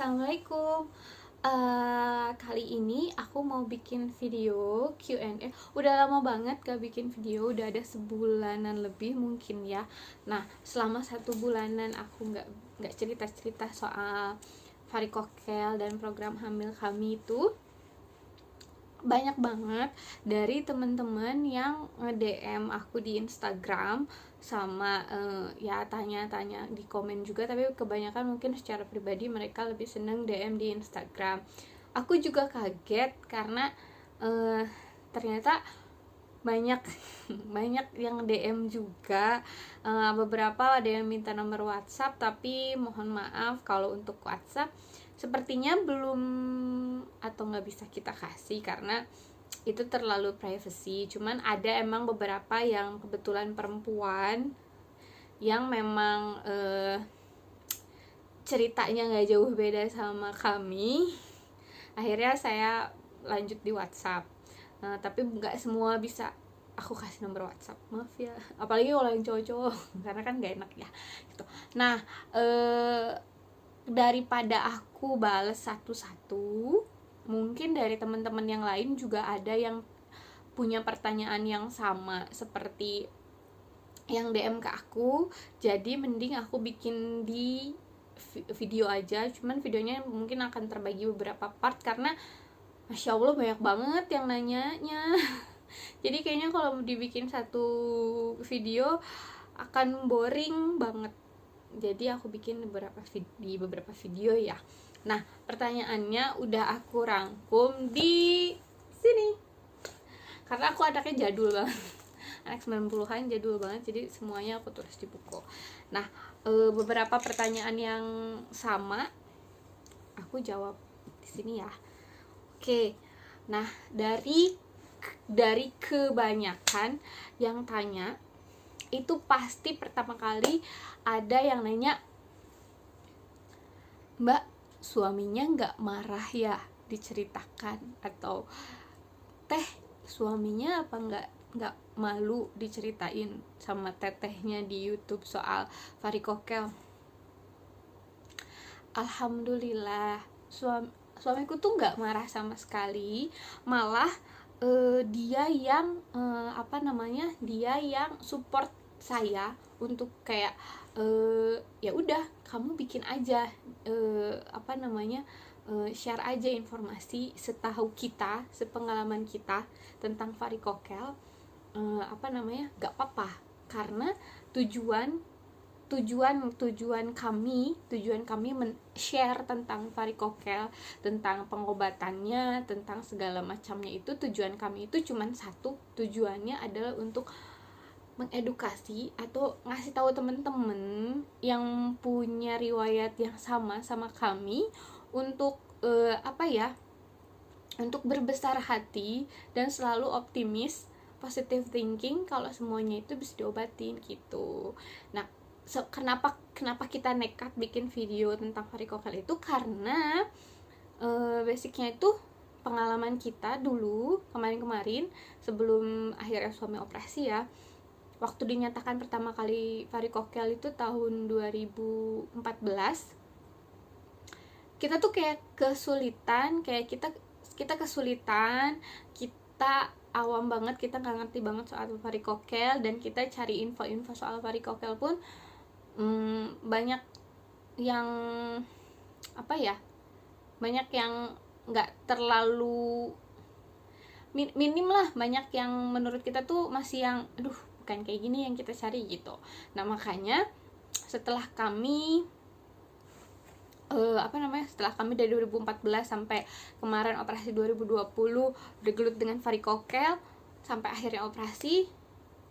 Assalamualaikum. Kali ini aku mau bikin video Q&A. Udah lama banget gak bikin video, udah ada sebulanan lebih mungkin ya. Nah, selama 1 bulanan aku nggak cerita-cerita soal varikokel dan program hamil kami itu. Banyak banget dari teman-teman yang nge-DM aku di Instagram sama ya tanya-tanya di komen juga, tapi kebanyakan mungkin secara pribadi mereka lebih seneng DM di Instagram. Aku juga kaget karena ternyata banyak banyak yang DM juga. Beberapa ada yang minta nomor WhatsApp, tapi mohon maaf kalau untuk WhatsApp sepertinya belum atau nggak bisa kita kasih karena itu terlalu privacy. Cuman ada emang beberapa yang kebetulan perempuan yang memang ceritanya nggak jauh beda sama kami. Akhirnya saya lanjut di WhatsApp. Tapi nggak semua bisa aku kasih nomor WhatsApp, maaf ya, apalagi kalau yang cowok-cowok karena kan nggak enak ya gitu. Nah, daripada aku bales satu-satu, mungkin dari teman-teman yang lain juga ada yang punya pertanyaan yang sama seperti yang DM ke aku. Jadi mending aku bikin di video aja, cuman videonya mungkin akan terbagi beberapa part karena Masya Allah banyak banget yang nanyanya. Jadi kayaknya kalau dibikin satu video akan boring banget. Jadi aku bikin di beberapa video ya. Nah, pertanyaannya udah aku rangkum di sini. Karena aku anaknya jadul banget. Anak 90-an jadul banget, jadi semuanya aku tulis di buku. Nah, beberapa pertanyaan yang sama aku jawab di sini ya. Oke. Nah, dari kebanyakan yang tanya itu pasti pertama kali ada yang nanya, Mbak, suaminya nggak marah ya, diceritakan, atau Teh, suaminya apa nggak malu diceritain sama tetehnya di YouTube soal varikokel. Alhamdulillah, suamiku tuh nggak marah sama sekali, malah dia yang dia yang support saya untuk kayak ya udah kamu bikin aja share aja informasi setahu kita, sepengalaman kita tentang varikokel, nggak apa-apa, karena tujuan kami share tentang varikokel, tentang pengobatannya, tentang segala macamnya, itu tujuan kami itu cuma satu, tujuannya adalah untuk mengedukasi atau ngasih tahu temen-temen yang punya riwayat yang sama kami untuk untuk berbesar hati dan selalu optimis, positive thinking kalau semuanya itu bisa diobatin gitu. Nah, kenapa kita nekat bikin video tentang varikokel itu karena basicnya itu pengalaman kita dulu kemarin sebelum akhirnya suami operasi ya. Waktu dinyatakan pertama kali varikokel itu tahun 2014, kita tuh kayak kesulitan, kita awam banget, kita nggak ngerti banget soal varikokel, dan kita cari info soal varikokel pun banyak yang banyak yang nggak terlalu minim lah, banyak yang menurut kita tuh masih yang bukan kayak gini yang kita cari gitu. Nah, makanya setelah kami dari 2014 sampai kemarin operasi 2020 bergelut dengan varikokel sampai akhirnya operasi,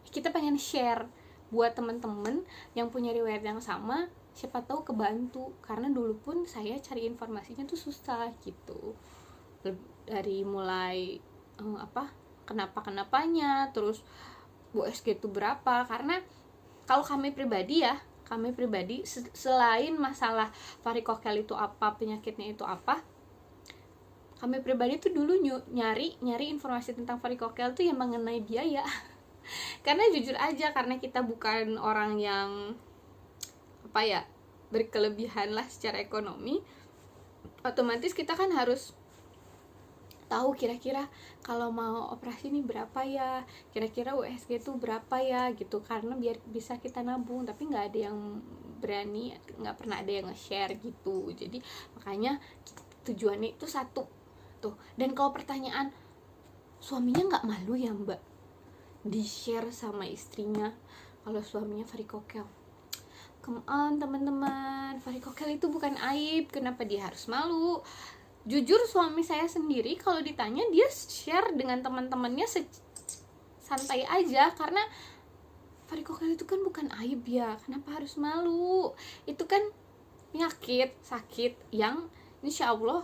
kita pengen share buat temen-temen yang punya riwayat yang sama, siapa tahu kebantu, karena dulu pun saya cari informasinya tuh susah gitu, dari mulai kenapa-kenapanya, terus USG itu berapa. Karena kalau kami pribadi selain masalah varikokel itu apa, penyakitnya itu apa, kami pribadi tuh dulu nyari informasi tentang varikokel tuh yang mengenai biaya. Karena jujur aja, karena kita bukan orang yang berkelebihan lah secara ekonomi, otomatis kita kan harus tahu kira-kira kalau mau operasi ini berapa ya, kira-kira USG itu berapa ya gitu, karena biar bisa kita nabung. Tapi nggak ada yang berani, nggak pernah ada yang nge-share gitu. Jadi makanya tujuannya itu satu tuh. Dan kalau pertanyaan suaminya nggak malu ya mbak di-share sama istrinya kalau suaminya varikokel? Come on teman-teman, varikokel itu bukan aib, kenapa dia harus malu? Jujur suami saya sendiri kalau ditanya dia share dengan teman-temannya santai aja, karena varikokel itu kan bukan aib ya, kenapa harus malu? Itu kan penyakit, sakit yang insya Allah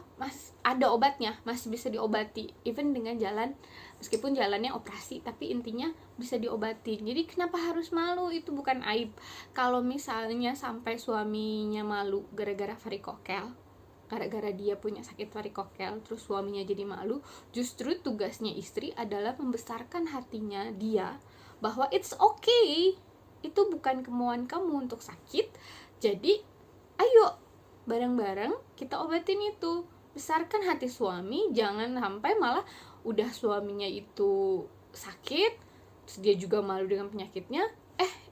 ada obatnya, masih bisa diobati, even dengan jalan, meskipun jalannya operasi, tapi intinya bisa diobati. Jadi kenapa harus malu? Itu bukan aib. Kalau misalnya sampai suaminya malu gara-gara varikokel, gara-gara dia punya sakit varikokel, terus suaminya jadi malu, justru tugasnya istri adalah membesarkan hatinya dia bahwa it's okay, itu bukan kemauan kamu untuk sakit, jadi ayo bareng-bareng kita obatin itu. Besarkan hati suami, jangan sampai malah udah suaminya itu sakit, terus dia juga malu dengan penyakitnya,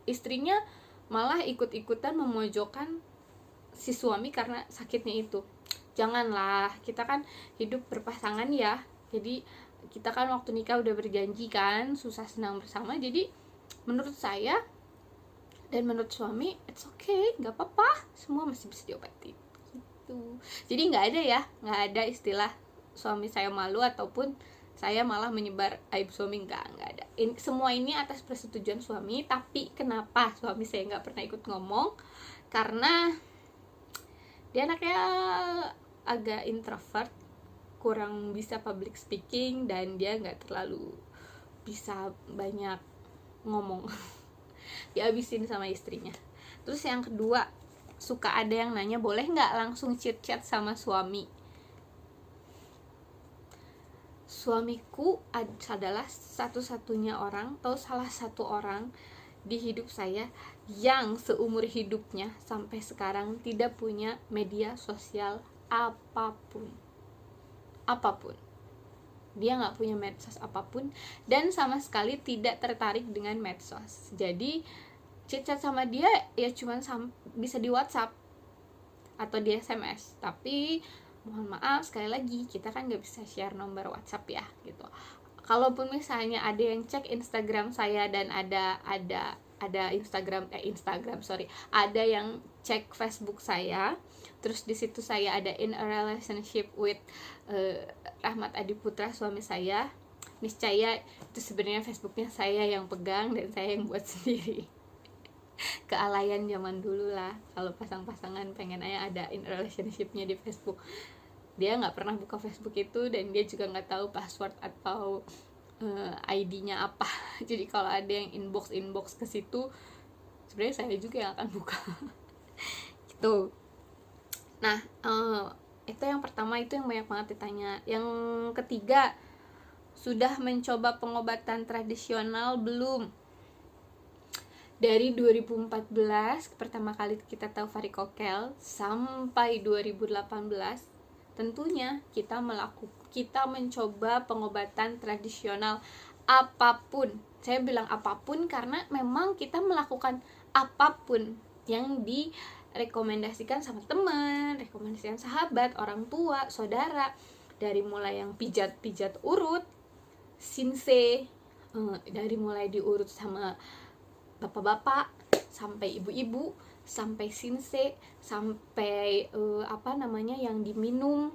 istrinya malah ikut-ikutan memojokkan si suami karena sakitnya itu. Janganlah, kita kan hidup berpasangan ya, jadi kita kan waktu nikah udah berjanji kan susah senang bersama. Jadi menurut saya dan menurut suami it's okay, nggak apa-apa, semua masih bisa diobati gitu. Jadi nggak ada istilah suami saya malu ataupun saya malah menyebar aib suami, nggak ada. Semua ini atas persetujuan suami. Tapi kenapa suami saya nggak pernah ikut ngomong? Karena dia anaknya agak introvert, kurang bisa public speaking, dan dia nggak terlalu bisa banyak ngomong. Dihabisin sama istrinya. Terus yang kedua, suka ada yang nanya boleh nggak langsung chit-chat sama suami. Suamiku adalah satu-satunya orang atau salah satu orang di hidup saya yang seumur hidupnya sampai sekarang tidak punya media sosial apapun. Dia nggak punya medsos apapun dan sama sekali tidak tertarik dengan medsos. Jadi chat sama dia ya cuman bisa di WhatsApp atau di SMS. Tapi mohon maaf sekali lagi, kita kan nggak bisa share nomor WhatsApp ya gitu. Kalaupun misalnya ada yang cek Instagram saya dan ada ada yang cek Facebook saya, terus di situ saya ada in a relationship with Rahmat Adi Putra, suami saya, niscaya itu sebenarnya Facebooknya saya yang pegang dan saya yang buat sendiri. Kealayan zaman dulu lah, kalau pasang-pasangan pengen aja ada in relationshipnya di Facebook. Dia nggak pernah buka Facebook itu dan dia juga nggak tahu password atau ID-nya apa. Jadi kalau ada yang inbox ke situ, sebenarnya saya juga yang akan buka. Gitu. Nah, itu yang pertama, itu yang banyak banget ditanya. Yang ketiga, sudah mencoba pengobatan tradisional belum? Dari 2014 pertama kali kita tahu varikokel sampai 2018 tentunya kita mencoba pengobatan tradisional apapun. Saya bilang apapun karena memang kita melakukan apapun yang direkomendasikan sama teman, rekomendasikan sahabat, orang tua, saudara, dari mulai yang pijat urut, sinse, dari mulai diurut sama bapak-bapak sampai ibu-ibu, sampai sinse, sampai yang diminum,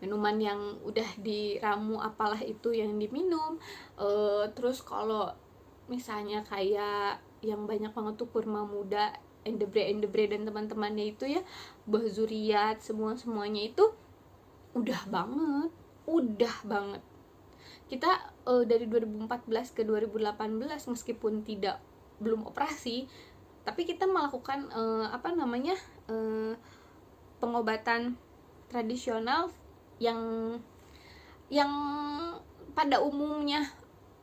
minuman yang udah diramu apalah itu yang diminum. Terus kalau misalnya kayak yang banyak banget tuh kurma muda, endebre dan teman-temannya itu ya, buah zuriat, semuanya itu udah banget. Kita dari 2014 ke 2018 meskipun belum operasi, tapi kita melakukan pengobatan tradisional yang pada umumnya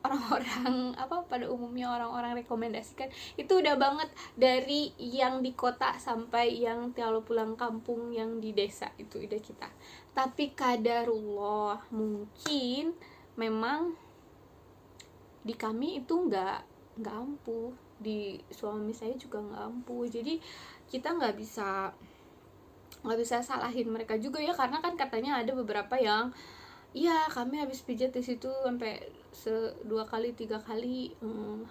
orang-orang pada umumnya orang-orang rekomendasikan itu udah banget, dari yang di kota sampai yang kalau pulang kampung yang di desa itu ide kita. Tapi kadarullah, mungkin memang di kami itu nggak ampuh, di suami saya juga nggak ampuh, jadi kita nggak bisa salahin mereka juga ya, karena kan katanya ada beberapa yang iya kami habis pijat di situ sampai 2 kali 3 kali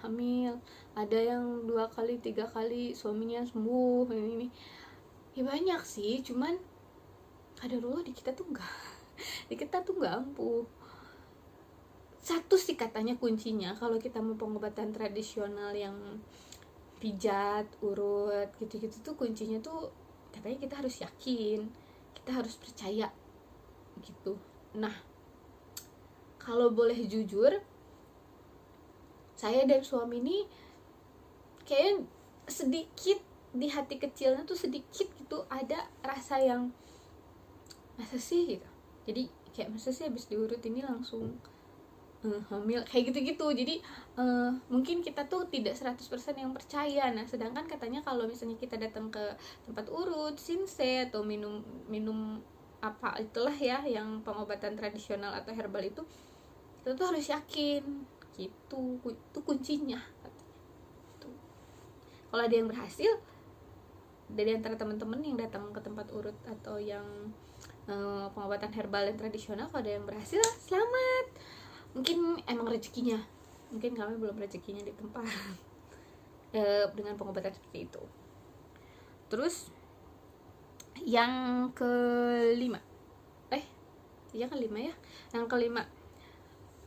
hamil, ada yang 2 kali 3 kali suaminya sembuh, ini ya banyak sih, cuman kadarullah di kita tuh enggak ampuh. Satu sih katanya kuncinya kalau kita mau pengobatan tradisional yang pijat, urut gitu-gitu tuh kuncinya tuh katanya kita harus yakin, kita harus percaya gitu. Nah, kalau boleh jujur, saya dan suami ini kayak sedikit di hati kecilnya tuh sedikit gitu ada rasa yang masa sih gitu. Jadi kayak masa sih habis diurut ini langsung hamil kayak gitu-gitu. Jadi mungkin kita tuh tidak 100% yang percaya. Nah, sedangkan katanya kalau misalnya kita datang ke tempat urut, sinse atau minum apa itulah ya yang pengobatan tradisional atau herbal itu, kita tuh harus yakin gitu, itu kuncinya katanya. Kalau ada yang berhasil dari antara teman-teman yang datang ke tempat urut atau yang pengobatan herbal dan tradisional, kalau ada yang berhasil selamat, mungkin emang rezekinya, mungkin kami belum rezekinya di tempat dengan pengobatan seperti itu. Terus yang kelima yang kelima,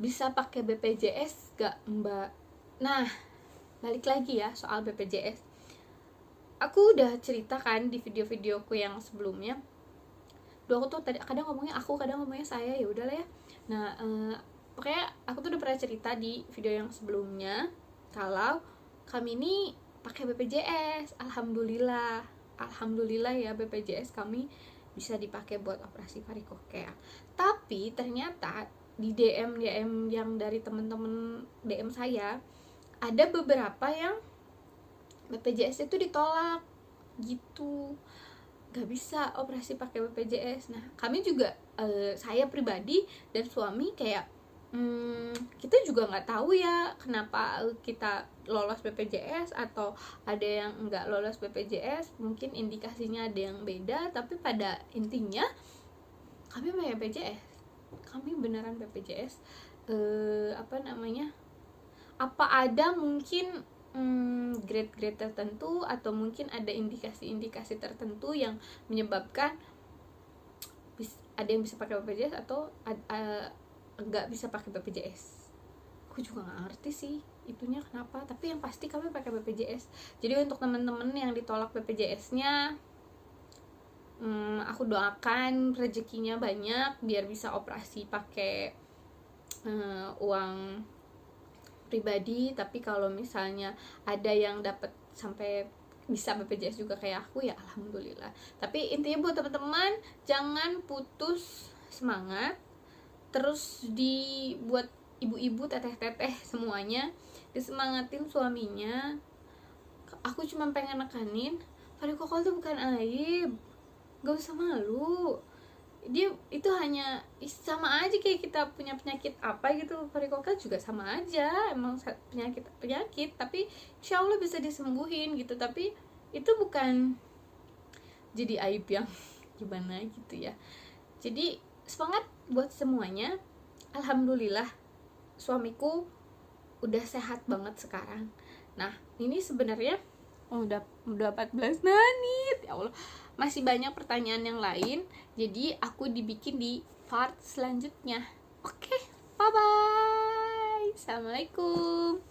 bisa pakai BPJS gak Mbak? Nah, balik lagi ya soal BPJS. Aku udah ceritakan di video-videoku yang sebelumnya. Aku tuh tadi kadang ngomongnya aku, kadang ngomongnya saya, ya udahlah ya. Nah, pokoknya aku tuh udah pernah cerita di video yang sebelumnya kalau kami ini pakai BPJS. Alhamdulillah ya, BPJS kami bisa dipakai buat operasi varikocele. Tapi ternyata di DM yang dari temen-temen DM saya, ada beberapa yang BPJS itu ditolak gitu, gak bisa operasi pakai BPJS. Nah, kami juga saya pribadi dan suami kayak kita juga nggak tahu ya kenapa kita lolos BPJS atau ada yang nggak lolos BPJS, mungkin indikasinya ada yang beda, tapi pada intinya kami pakai BPJS, kami beneran BPJS. Apa ada mungkin grade-grade tertentu atau mungkin ada indikasi-indikasi tertentu yang menyebabkan ada yang bisa pakai BPJS atau nggak bisa pakai BPJS. Aku juga nggak ngerti sih itunya kenapa, tapi yang pasti kami pakai BPJS. Jadi untuk teman-teman yang ditolak BPJS-nya, aku doakan rezekinya banyak biar bisa operasi pakai uang pribadi. Tapi kalau misalnya ada yang dapat sampai bisa BPJS juga kayak aku, ya alhamdulillah. Tapi intinya buat teman-teman, jangan putus semangat. Terus dibuat ibu-ibu, teteh-teteh semuanya disemangatin suaminya. Aku cuma pengen nekanin, varikocele itu bukan aib, gak usah malu. Dia itu hanya sama aja kayak kita punya penyakit apa gitu, varikocele juga sama aja, emang penyakit tapi insya Allah bisa disembuhin gitu. Tapi itu bukan jadi aib yang gimana gitu ya. Jadi semangat buat semuanya. Alhamdulillah suamiku udah sehat banget sekarang. Nah, ini sebenarnya udah 14 menit. Ya Allah, masih banyak pertanyaan yang lain. Jadi aku dibikin di part selanjutnya. Oke, bye bye. Assalamualaikum.